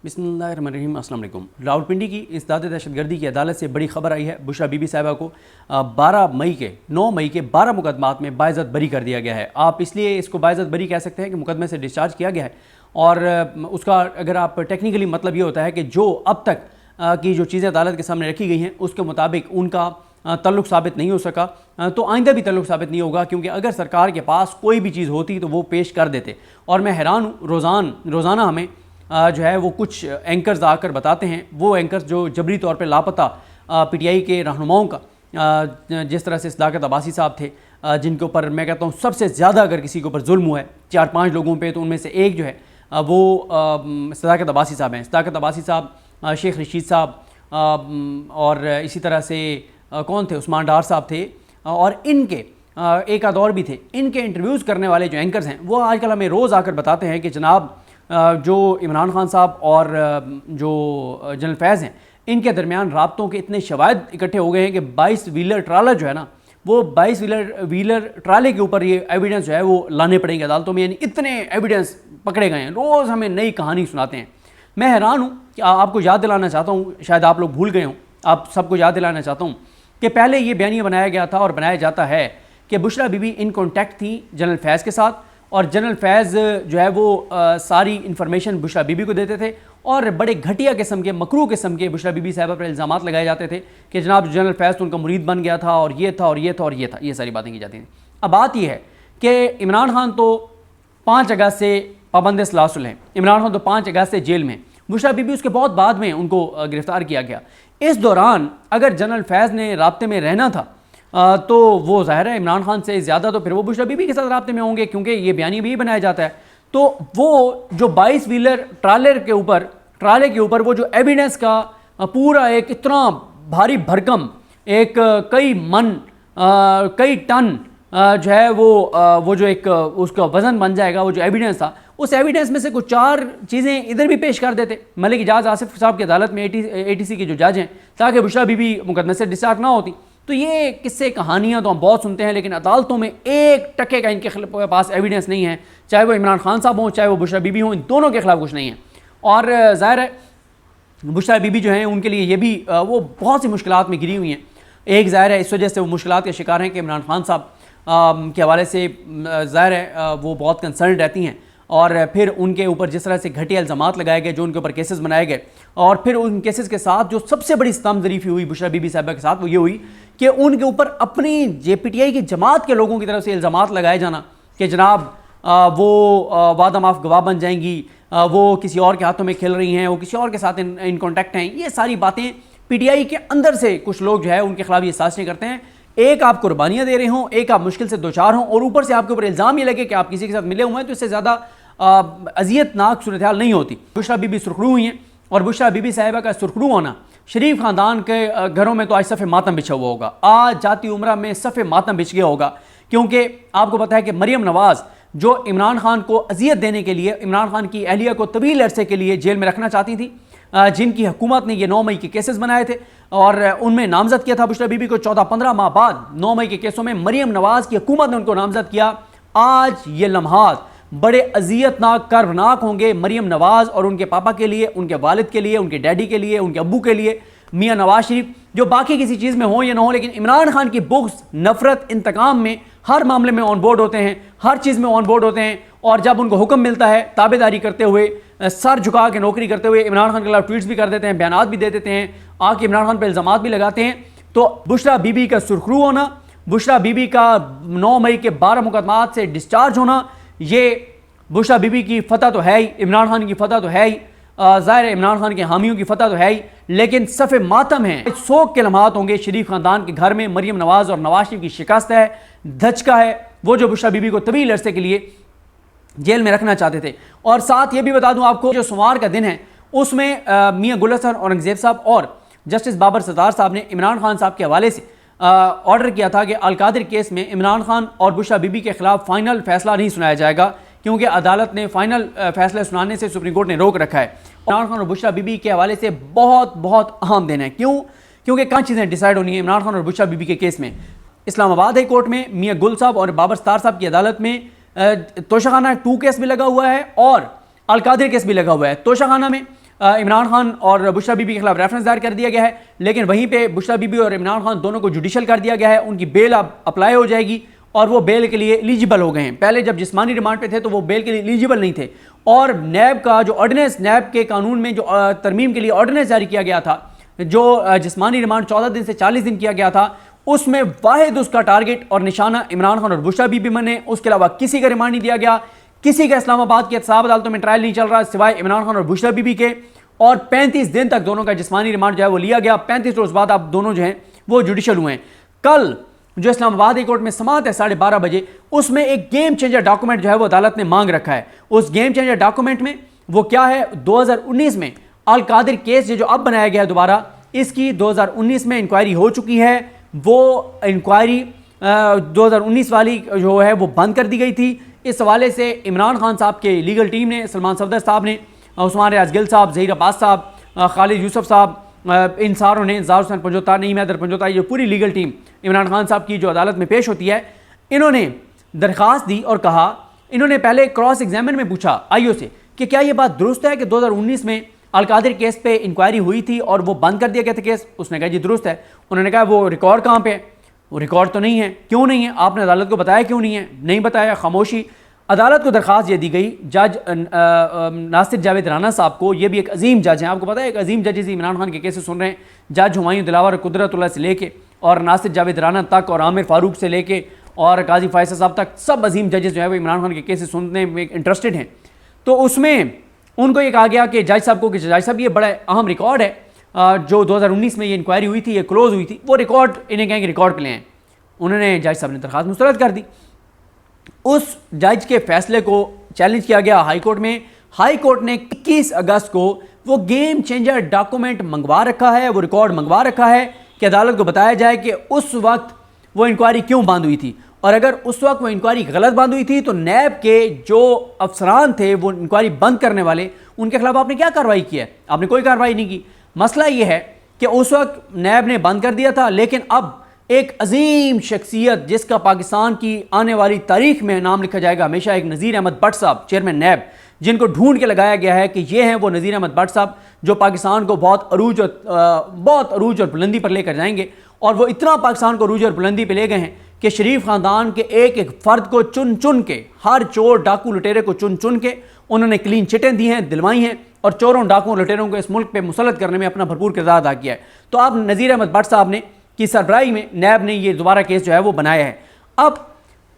बिस्मिल्लाहिर्रहमानिर्रहीम। अस्सलाम वालेकुम। रावलपिंडी की इस्दाद दहशतगर्दी की अदालत से बड़ी खबर आई है। बुशरा बीबी साहिबा को 9 मई के 12 मुकदमात में बाइज़्ज़त बरी कर दिया गया है। आप इसलिए इसको बाइज़्ज़त बरी कह सकते हैं कि मुकदमे से डिस्चार्ज किया गया है, और उसका अगर आप टेक्निकली मतलब ये होता है कि जो अब तक की जो चीज़ें अदालत के सामने रखी गई हैं उसके मुताबिक उनका तल्लुक़ साबित नहीं हो सका, तो आइंदा भी तल्लुक़ साबित नहीं होगा, क्योंकि अगर सरकार के पास कोई भी चीज़ होती तो वो पेश कर देते। और मैं हैरान हूँ, रोज़ाना हमें जो है वो कुछ एंकर्स आकर बताते हैं, वो एंकर्स जो जबरी तौर पे लापता पीटीआई के रहनुमाओं का, जिस तरह से सदाकत अब्बासी साहब थे, जिनके ऊपर मैं कहता हूँ सबसे ज़्यादा अगर किसी के ऊपर जुल्म हुआ है 4-5 लोगों पे, तो उनमें से एक जो है वो सदाकत अब्बासी साहब हैं। सदाकत अब्बासी साहब, शेख रशीद साहब, और इसी तरह से कौन थे, उस्मान डार साहब थे, और इनके एक आध और भी थे। इनके इंटरव्यूज़ करने वाले जो एंकर्स हैं वो आजकल हमें रोज़ आकर बताते हैं कि जनाब जो इमरान खान साहब और जो जनरल फैज़ हैं, इनके दरमियान राब्तों के इतने शवाहिद इकट्ठे हो गए हैं कि 22 व्हीलर ट्राला जो है ना, वो 22 व्हीलर ट्राले के ऊपर ये एविडेंस जो है वो लाने पड़ेंगे अदालतों में। यानी इतने एविडेंस पकड़े गए हैं, रोज़ हमें नई कहानी सुनाते हैं। मैं हैरान हूँ कि आपको याद दिलाना चाहता हूँ, शायद आप लोग भूल गए हों, आप सबको याद दिलाना चाहता हूँ कि पहले ये बयानिया बनाया गया था और बनाया जाता है कि बुशरा बीबी इन कॉन्टैक्ट थी जनरल फैज़ के साथ, और जनरल फैज़ जो है वो सारी इन्फॉर्मेशन बुशरा बीबी को देते थे, और बड़े घटिया किस्म के, मकरू किस्म के बुशरा बीबी साहिबा पर इल्ज़ामात लगाए जाते थे कि जनाब जनरल फैज़ तो उनका मुरीद बन गया था, और ये था और ये था और ये था, ये सारी बातें की जाती थी। अब बात यह है कि इमरान खान तो 5 अगस्त से पाबंद सलासुल हैं, इमरान खान तो 5 अगस्त से जेल में, बुशरा बीबी उसके बहुत बाद में उनको गिरफ़्तार किया गया। इस दौरान अगर जनरल फैज़ ने राब्ते में रहना था तो वो ज़ाहिर है इमरान खान से ज़्यादा तो फिर वो बुशरा बीबी के साथ राब्ते में होंगे, क्योंकि ये बयानी भी बनाया जाता है। तो वो जो 22 व्हीलर ट्राले के ऊपर वो जो एविडेंस का पूरा एक इतना भारी भरकम एक कई टन जो है वो जो एक उसका वज़न बन जाएगा, वो जो एविडेंस था, उस एविडेंस में से कुछ 4 चीज़ें इधर भी पेश कर देते मलिक इजाज़ आसिफ साहब की अदालत में, ATC के जो जज हैं, ताकि बुशरा बीबी मुकदमे से डिस्चार्ज ना होती। तो ये किस्से कहानियाँ तो हम बहुत सुनते हैं, लेकिन अदालतों में 1% का इनके पास एविडेंस नहीं है, चाहे वो इमरान खान साहब हों, चाहे वो बुशरा बीबी हों, इन दोनों के खिलाफ कुछ नहीं है। और ज़ाहिर है बुशरा बीबी जो हैं उनके लिए ये भी वो बहुत सी मुश्किलात में घिरी हुई हैं। एक ज़ाहिर है इस वजह से वो मुश्किलात के शिकार हैं कि इमरान खान साहब के हवाले से ज़ाहिर है वो बहुत कंसर्न रहती हैं, और फिर उनके ऊपर जिस तरह से घटिया इल्ज़ामात लगाए गए, जो उनके ऊपर केसेस बनाए गए, और फिर उन केसेस के साथ जो सबसे बड़ी सितम ज़रीफ़ी हुई बुशरा बीबी साहिबा के साथ वो ये हुई कि उनके ऊपर अपनी JPTI की जमात के लोगों की तरफ से इल्ज़ामात लगाए जाना कि जनाब वो वादा माफ़ गवाह बन जाएंगी, वो किसी और के हाथों में खेल रही हैं, वो किसी और के साथ इन कॉन्टैक्ट हैं। ये सारी बातें PTI के अंदर से कुछ लोग जो है उनके खिलाफ ये साजिशें करते हैं। एक आप कुर्बानियाँ दे रहे हों, एक आप मुश्किल से 2-4 हों, और ऊपर से आपके ऊपर इल्ज़ाम ये लगे कि आप किसी के साथ मिले हुए हैं, तो इससे ज़्यादा अज़ियतनाक सूरत हाल नहीं होती। बुशरा बीबी सुरखरू हुई हैं, और बुशरा बीबी साहिबा का सुरखरू होना शरीफ ख़ानदान के घरों में तो आज सफ़े मातम बिछा हुआ होगा, आज जाती उम्रा में सफ़े मातम बिछ गया होगा, क्योंकि आपको पता है कि मरियम नवाज़ जो इमरान खान को अजियत देने के लिए, इमरान खान की अहलिया को तवील अरसे के लिए जेल में रखना चाहती थी, जिनकी हुकूमत ने ये 9 मई के केसेस बनाए थे और उनमें नामजद किया था बुशरा बीबी को। 14-15 माह बाद 9 मई के केसों में मरियम नवाज़ की हुकूमत ने उनको नामजद किया। आज ये लम्हात बड़े अजियतनाक, कर्वनाक होंगे मरियम नवाज़ और उनके पापा के लिए, उनके वालिद के लिए, उनके डैडी के लिए, उनके अब्बू के लिए, मियाँ नवाज शरीफ, जो बाकी किसी चीज़ में हो या ना हो, लेकिन इमरान खान की बुग़्ज़, नफ़रत, इंतकाम में हर मामले में ऑन बोर्ड होते हैं, हर चीज़ में ऑन बोर्ड होते हैं। और जब उनको हुक्म मिलता है ताबेदारी करते हुए, सर झुका के नौकरी करते हुए इमरान खान के खिलाफ ट्वीट्स भी कर देते हैं, बयानात भी दे देते हैं, आके इमरान खान पर इल्ज़ामात भी लगाते हैं। तो बुशरा बीबी का सुरखरू होना, बुशरा बीबी का 9 मई के 12 मुकदमात से डिस्चार्ज होना, ये बुशरा बीबी की फतह तो है ही, इमरान खान की फतह तो है ही, ज़ाहिर इमरान खान के हामियों की फतह तो है ही, लेकिन सफ़े मातम है, सोग के लम्हात होंगे शरीफ ख़ानदान के घर में। मरियम नवाज़ और नवाज शरीफ की शिकस्त है, धचका है, वो जो बुशरा बीबी को तवील अरसे के लिए जेल में रखना चाहते थे। और साथ ये भी बता दूं आपको, जो सोमवार का दिन है उसमें मियाँ गुल हसन औरंगज़ेब साहब और जस्टिस बाबर सत्तार साहब ने इमरान खान साहब के हवाले से ऑर्डर किया था कि अलकादिर केस में इमरान खान और बुशरा बीबी के खिलाफ फ़ाइनल फैसला नहीं सुनाया जाएगा, क्योंकि अदालत ने फ़ाइनल फैसले सुनाने से सुप्रीम कोर्ट ने रोक रखा है। इमरान खान और बुशरा बीबी के हवाले से बहुत अहम दिन है। क्यों? क्योंकि कई चीज़ें डिसाइड होनी है इमरान खान और बुशरा बीबी के केस में। इस्लामाबाद हाई कोर्ट में मियाँ गुल साहब और बाबर सत्तार साहब की अदालत में तोशाखाना 2 केस भी लगा हुआ है और अलकादिर केस भी लगा हुआ है। तोशाखाना में इमरान खान और बुशरा बीबी के खिलाफ रेफरेंस दायर कर दिया गया है, लेकिन वहीं पे बुशरा बीबी और इमरान खान दोनों को जुडिशल कर दिया गया है। उनकी बेल अब अप्लाई हो जाएगी और वो बेल के लिए एलिजिबल हो गए हैं। पहले जब जिस्मानी रिमांड पे थे तो वो बेल के लिए एलिजिबल नहीं थे। और नैब का जो ऑर्डिनेंस, नैब के कानून में जो तरमीम के लिए ऑर्डिनेंस जारी किया गया था, जो जिस्मानी रिमांड 14 दिन से 40 दिन किया गया था, उसमें वाहिद उसका टारगेट और निशाना इमरान खान और बुशरा बीबी बने। उसके अलावा किसी का रिमांड नहीं दिया गया, किसी का इस्लामाबाद की एहतसाब अदालतों में ट्रायल नहीं चल रहा सिवाय इमरान खान और बुशरा बीबी के। और 35 दिन तक दोनों का जिस्मानी रिमांड जो है वो लिया गया। 35 रोज बाद अब दोनों जो हैं वो जुडिशल हुए हैं। कल जो इस्लामाबाद हाई कोर्ट में समाअत है 12:30 बजे, उसमें एक गेम चेंजर डॉक्यूमेंट जो है वो अदालत ने मांग रखा है। उस गेम चेंजर डॉक्यूमेंट में वो क्या है, 2019 में अल कादिर केस जो अब बनाया गया है दोबारा, इसकी 2019 में इंक्वायरी हो चुकी है। वो इंक्वायरी 2019 वाली जो है वो बंद कर दी गई थी। इस हवाले से इमरान खान साहब के लीगल टीम ने, सलमान सफदर साहब ने, उस्मान रियाज गिल साहब, ज़हीर अब्बास साहब, खालिद यूसुफ साहब, इन सारों ने, ज़ार हुसैन पंजोता, नईम हैदर पंजोता, ये पूरी लीगल टीम इमरान खान साहब की जो अदालत में पेश होती है, इन्होंने दरख्वास्त दी और कहा, इन्होंने पहले क्रॉस एग्जामिन में पूछा आईओ से कि क्या ये बात दुरुस्त है कि 2019 में अल कादिर केस पे इंक्वायरी हुई थी और वो बंद कर दिया गया था केस। उसने कहा जी दुरुस्त है। उन्होंने कहा वो रिकॉर्ड कहाँ पे है? वो रिकॉर्ड तो नहीं है। क्यों नहीं है? आपने अदालत को बताया क्यों नहीं है? नहीं बताया, खामोशी। अदालत को दरख्वास्त ये दी गई जज नासिर जावेद राना साहब को। ये भी एक अजीम जज हैं, आपको पता है, एक अजीम जजेस इमरान खान के केसेस सुन रहे हैं। जज हुमायूं दिलावर कुदरतुल्लाह से लेके और नासिर जावेद राना तक और आमिर फारूक से लेके और काजी फैसल साहब तक, सब अजीम जजेस जो है वो इमरान खान के केसेस सुनने में इंटरेस्टेड हैं। तो उसमें उनको ये कहा गया कि जज साहब को कि जज साहब ये बड़ा अहम रिकॉर्ड है जो 2019 में ये इंक्वायरी हुई थी, ये क्लोज हुई थी, वो रिकॉर्ड इन्हें कहें कि रिकॉर्ड पे ले आएं। उन्होंने, जज साहब ने दरख्वास्त मुस्तरद कर दी। उस जज के फैसले को चैलेंज किया गया हाई कोर्ट में। हाई कोर्ट ने 21 अगस्त को वो गेम चेंजर डॉक्यूमेंट मंगवा रखा है, वो रिकॉर्ड मंगवा रखा है कि अदालत को बताया जाए कि उस वक्त वो इंक्वायरी क्यों बंद हुई थी, और अगर उस वक्त वो इंक्वायरी गलत बंद हुई थी तो नैब के जो अफसरान थे, वो इंक्वायरी बंद करने वाले, उनके खिलाफ आपने क्या कार्रवाई की है? आपने कोई कार्रवाई नहीं की। मसला ये है कि उस वक्त नैब ने बंद कर दिया था, लेकिन अब एक अजीम शख्सियत जिसका पाकिस्तान की आने वाली तारीख में नाम लिखा जाएगा हमेशा, एक नज़ीर अहमद भट्ट साहब, चेयरमैन नैब, जिनको ढूंढ के लगाया गया है कि ये हैं वो नज़ीर अहमद भट्ट साहब जो पाकिस्तान को बहुत अरूज और बुलंदी पर लेकर जाएंगे। और वो इतना पाकिस्तान को अरूज और बुलंदी पर ले गए हैं कि शरीफ ख़ानदान के एक एक फ़र्द को चुन चुन के, हर चोर डाकू लुटेरे को चुन चुन के उन्होंने क्लीन चिटें दी हैं, दिलवाई हैं, और चोरों डाकुओं लुटेरों को इस मुल्क पे मुसल्लत करने में अपना भरपूर किरदार अदा किया है। तो अब नज़ीर अहमद भट्ट साहब ने की सरबराही में नैब ने ये दोबारा केस जो है वो बनाया है। अब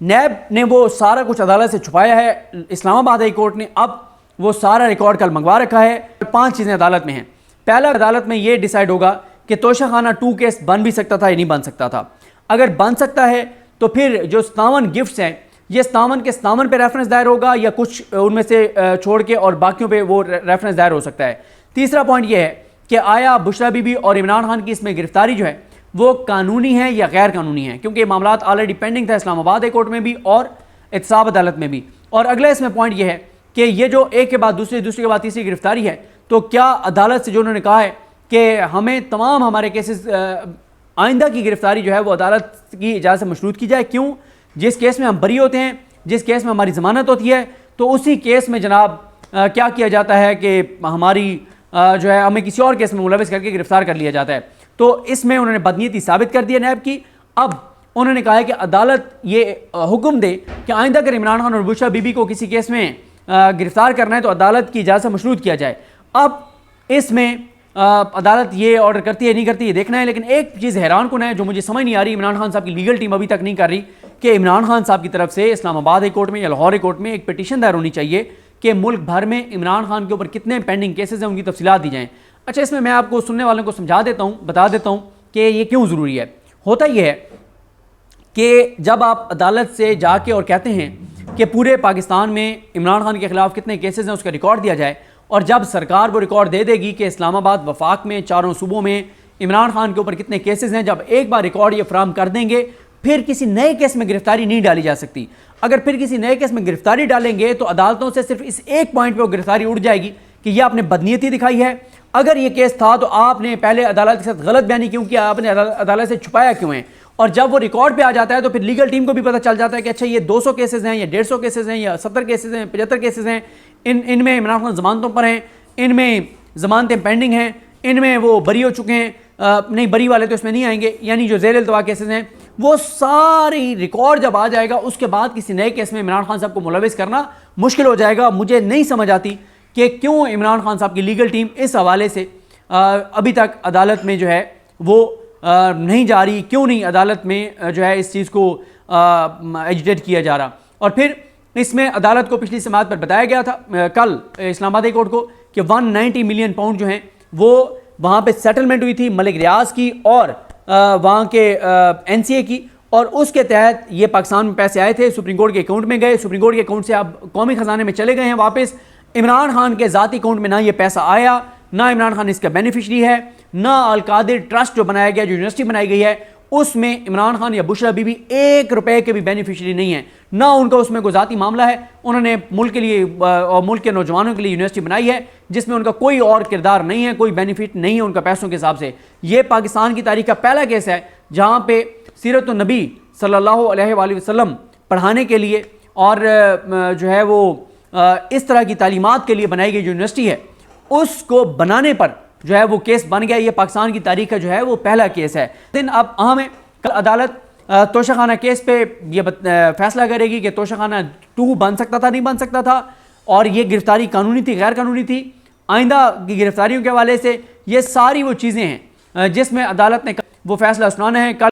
नैब ने वो सारा कुछ अदालत से छुपाया है। इस्लामाबाद हाई कोर्ट ने अब वो सारा रिकॉर्ड कल मंगवा रखा है। 5 चीज़ें अदालत में हैं। पहला, अदालत में ये डिसाइड होगा कि तोशाखाना 2 केस बन भी सकता था या नहीं बन सकता था। अगर बन सकता है तो फिर जो 57 गिफ्ट्स हैं, ये 57 के 57 पे रेफरेंस दायर होगा या कुछ उनमें से छोड़ के और बाकियों पे वो रेफरेंस दायर हो सकता है। तीसरा पॉइंट ये है कि आया बुशरा बीबी और इमरान खान की इसमें गिरफ्तारी जो है वो कानूनी है या गैर कानूनी है, क्योंकि ये मामला ऑलरेडी पेंडिंग था इस्लामाबाद हाई कोर्ट में भी और एहतसाब अदालत में भी। और अगला इसमें पॉइंट ये है कि ये जो एक के बाद दूसरे, दूसरे के बाद तीसरी गिरफ्तारी है, तो क्या अदालत से जो उन्होंने कहा है कि हमें तमाम हमारे केसेस आइंदा की गिरफ्तारी जो है वो अदालत की इजाज़त से मशरूत की जाए। क्यों? जिस केस में हम बरी होते हैं, जिस केस में हमारी ज़मानत होती है, तो उसी केस में जनाब क्या किया जाता है कि हमारी जो है हमें किसी और केस में मुलविस करके गिरफ्तार कर लिया जाता है। तो इसमें उन्होंने बदनीयती साबित कर दी है नैब की। अब उन्होंने कहा है कि अदालत ये हुक्म दे कि आइंदा अगर इमरान खान और बुशरा बीबी को किसी केस में गिरफ्तार करना है तो अदालत की इजाज़त से मशरूत किया जाए। अब इसमें अदालत ये ऑर्डर करती है नहीं करती ये देखना है। लेकिन एक चीज़ हैरान कुन है जो मुझे समझ नहीं आ रही, इमरान खान साहब की लीगल टीम अभी तक नहीं कर रही कि इमरान खान साहब की तरफ से इस्लामाबाद हाई कोर्ट में या लाहौर हाई कोर्ट में एक पिटीशन दायर होनी चाहिए कि मुल्क भर में इमरान खान के ऊपर कितने पेंडिंग केसेस हैं, उनकी तफसीलात दी जाएँ। अच्छा, इसमें मैं आपको सुनने वालों को समझा देता हूँ, बता देता हूँ कि ये क्यों ज़रूरी है। होता यह है कि जब आप अदालत से जाके और कहते हैं कि पूरे पाकिस्तान में इमरान खान के ख़िलाफ़ कितने केसेस हैं उसका रिकॉर्ड दिया जाए, और जब सरकार वो रिकॉर्ड दे देगी कि इस्लामाबाद वफाक में चारों सूबों में इमरान खान के ऊपर कितने केसेस हैं, जब एक बार रिकॉर्ड ये फराम कर देंगे फिर किसी नए केस में गिरफ्तारी नहीं डाली जा सकती। अगर फिर किसी नए केस में गिरफ्तारी डालेंगे तो अदालतों से सिर्फ इस एक पॉइंट पे वो गिरफ्तारी उड़ जाएगी कि ये आपने बदनीयती दिखाई है। अगर ये केस था तो आपने पहले अदालत के साथ गलत बयानी क्यों किया, आपने अदालत से छुपाया क्यों है। और जब वो रिकॉर्ड पे आ जाता है तो फिर लीगल टीम को भी पता चल जाता है कि अच्छा ये 200 केसेस हैं या 150 केसेस हैं या 70 केसेस हैं, 75 केसेस हैं, इनमें इमरान खान जमानतों पर हैं, इनमें ज़मानतें पेंडिंग हैं, इनमें वो बरी हो चुके हैं, नहीं बरी वाले तो इसमें नहीं आएंगे, यानी जो ज़ेर इल्तवा केसेस हैं वो सारी रिकॉर्ड जब आ जाएगा उसके बाद किसी नए केस में इमरान खान साहब को मुलविस करना मुश्किल हो जाएगा। मुझे नहीं समझ आती कि क्यों इमरान खान साहब की लीगल टीम इस हवाले से अभी तक अदालत में जो है वो नहीं जा रही, क्यों नहीं अदालत में जो है इस चीज़ को एजिटेट किया जा रहा। और फिर इसमें अदालत को पिछली समात पर बताया गया था कल इस्लामाबाद हाई कोर्ट को कि 190 मिलियन पाउंड जो हैं वो वहाँ पे सेटलमेंट हुई थी मलिक रियाज की और वहाँ के NCA की, और उसके तहत ये पाकिस्तान में पैसे आए थे, सुप्रीम कोर्ट के अकाउंट में गए, सुप्रीम कोर्ट के अकाउंट से अब कौमी ख़जाने में चले गए हैं वापस। इमरान खान के ज़ाती अकाउंट में ना ये पैसा आया, ना इमरान खान इसका बेनिफिशरी है, ना अल-कादिर ट्रस्ट जो बनाया गया, जो यूनिवर्सिटी बनाई गई है उसमें इमरान खान या बुशरा बीबी 1 रुपए के भी बेनिफिशरी नहीं है, ना उनका उसमें कोई ज़ाती मामला है। उन्होंने मुल्क के लिए और मुल्क के नौजवानों के लिए यूनिवर्सिटी बनाई है जिसमें उनका कोई और किरदार नहीं है, कोई बेनिफिट नहीं है उनका पैसों के हिसाब से। ये पाकिस्तान की तारीख का पहला केस है जहाँ पे सीरत नबी सल्लल्लाहु अलैहि वसल्लम पढ़ाने के लिए और जो है वो इस तरह की तालीमात के लिए बनाई गई यूनिवर्सिटी है, उसको बनाने पर जो है वो केस बन गया। ये पाकिस्तान की तारीख का जो है वो पहला केस है। दिन अब अहम है, कल अदालत तोशाखाना केस पे ये फैसला करेगी कि तोशाखाना 2 बन सकता था, नहीं बन सकता था, और ये गिरफ्तारी कानूनी थी, गैर कानूनी थी। आइंदा की गिरफ्तारियों के हवाले से ये सारी वो चीज़ें हैं जिसमें अदालत ने वो फैसला सुनाना है। कल